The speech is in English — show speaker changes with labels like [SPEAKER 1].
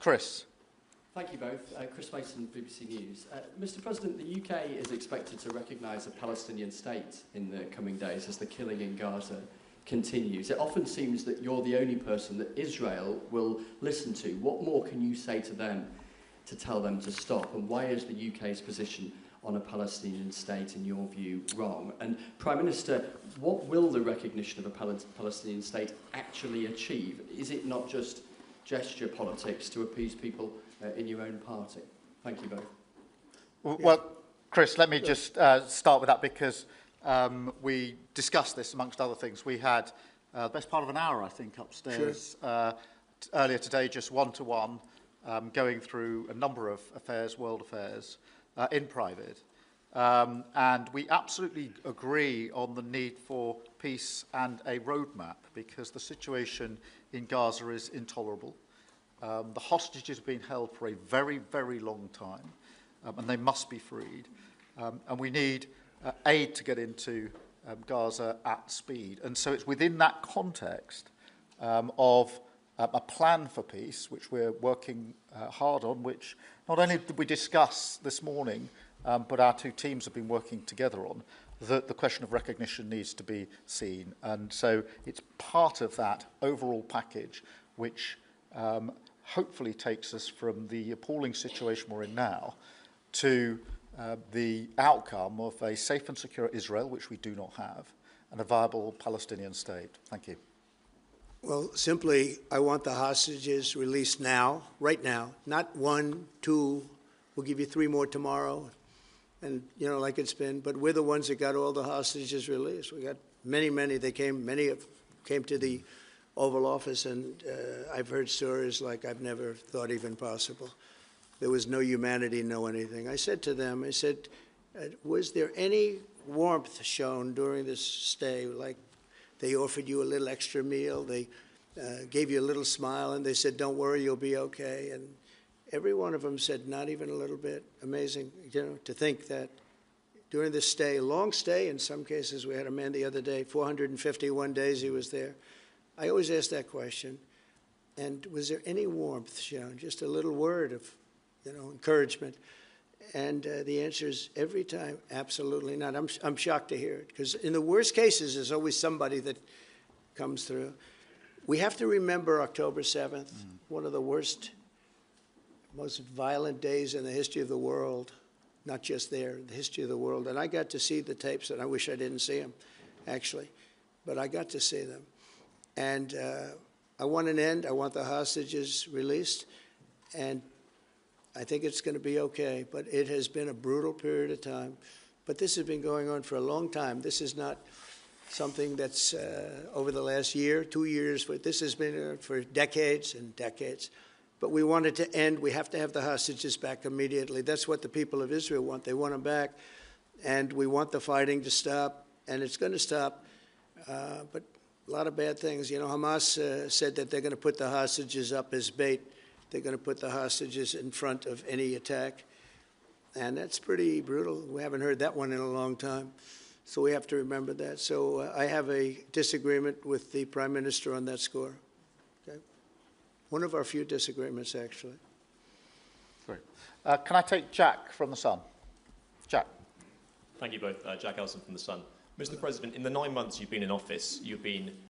[SPEAKER 1] Chris.
[SPEAKER 2] Thank you both. Chris Mason, BBC News. Mr. President, the UK is expected to recognise a Palestinian state in the coming days as the killing in Gaza continues. It often seems that you're the only person that Israel will listen to. What more can you say to them to tell them to stop? And why is the UK's position on a Palestinian state, in your view, wrong? And Prime Minister, what will the recognition of a Palestinian state actually achieve? Is it not just gesture politics to appease people in your own party? Thank you both.
[SPEAKER 1] Well, Chris, let me just start with that, because we discussed this amongst other things. We had the best part of an hour, I think, upstairs earlier today, just one-to-one, going through a number of affairs, world affairs, in private. And we absolutely agree on the need for peace and a roadmap, because the situation in Gaza is intolerable. The hostages have been held for a very, very long time, and they must be freed. And we need aid to get into Gaza at speed. And so it's within that context of a plan for peace, which we're working hard on, which not only did we discuss this morning, but our two teams have been working together on, that the question of recognition needs to be seen. And so it's part of that overall package which hopefully takes us from the appalling situation we're in now to the outcome of a safe and secure Israel, which we do not have, and a viable Palestinian state. Thank you.
[SPEAKER 3] Well, simply, I want the hostages released now, right now, not 1, 2, we'll give you 3 more tomorrow, and, you know, like it's been, but we're the ones that got all the hostages released. We got many, many came to the Oval Office, and I've heard stories like I've never thought even possible. There was no humanity, no anything. I said to them, I said, was there any warmth shown during this stay? Like they offered you a little extra meal, they gave you a little smile, and they said, don't worry, you'll be okay. And every one of them said, not even a little bit. Amazing, you know, to think that during this stay, long stay in some cases. We had a man the other day, 451 days he was there. I always ask that question. And was there any warmth shown? Just a little word of, you know, encouragement. And the answer is every time, absolutely not. I'm shocked to hear it, because in the worst cases, there's always somebody that comes through. We have to remember October 7th, one of the worst, most violent days in the history of the world, not just there, the history of the world. And I got to see the tapes, and I wish I didn't see them, actually. But I got to see them. And I want an end. I want the hostages released. And I think it's going to be okay. But it has been a brutal period of time. But this has been going on for a long time. This is not something that's over the last year, 2 years. But this has been for decades and decades. But we want it to end. We have to have the hostages back immediately. That's what the people of Israel want. They want them back. And we want the fighting to stop. And it's going to stop. But a lot of bad things. You know, Hamas said that they're going to put the hostages up as bait. They're going to put the hostages in front of any attack. And that's pretty brutal. We haven't heard that one in a long time. So we have to remember that. So I have a disagreement with the Prime Minister on that score. Okay? One of our few disagreements, actually.
[SPEAKER 1] Great. Can I take Jack from The Sun? Jack.
[SPEAKER 4] Thank you both. Jack Elson from The Sun. Mr. President, in the 9 months you've been in office, you've been